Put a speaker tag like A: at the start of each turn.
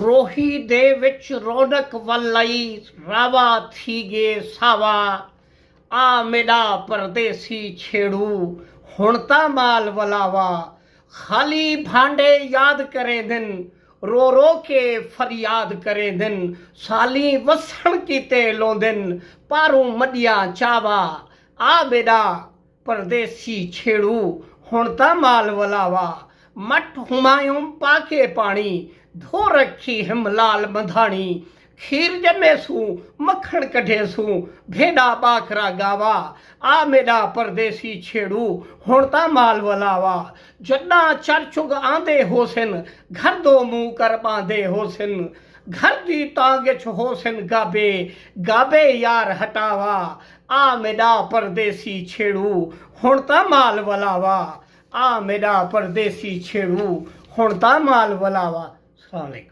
A: ਰੋਹੀ ਦੇ ਵਿੱਚ ਰੌਣਕ ਵੱਲਈ ਰਾਵਾ ਥੀ ਗੇ ਸਾਵਾ ਆ ਮੇਰਾ ਪਰਦੇਸੀ ਛੇੜੂ ਹੁਣ ਤਾਂ ਮਾਲ ਵਲਾਵਾ ਖਾਲੀ ਭਾਂਡੇ ਯਾਦ ਕਰੇ ਦਿਨ रो रो के फरियाद करे दिन साली वसण कीते लोंदिन पारू मडिया चावा आ बेड़ा परदेसी छेड़ू हुण तां माल वलावा मठ हुमायूं पाके पानी धो रखी हिमलाल मधाणी खीर जमे सू मक्खण कढे सू भेड़ा बाखरा गावा आ मेरा परदेसी छेड़ू हुण तां माल वलावा जड्डा चरचुग आंदे होसिन घर दो मुंह कर बांधे होसिन घर दी तांगिच होसिन गाबे गाबे यार हटावा आ मेरा परदेसी छेड़ू हुण तां माल वलावा आ मेरा परदेसी छेड़ू हुण तां माल वलावा। अस्सलाम वालेकुम।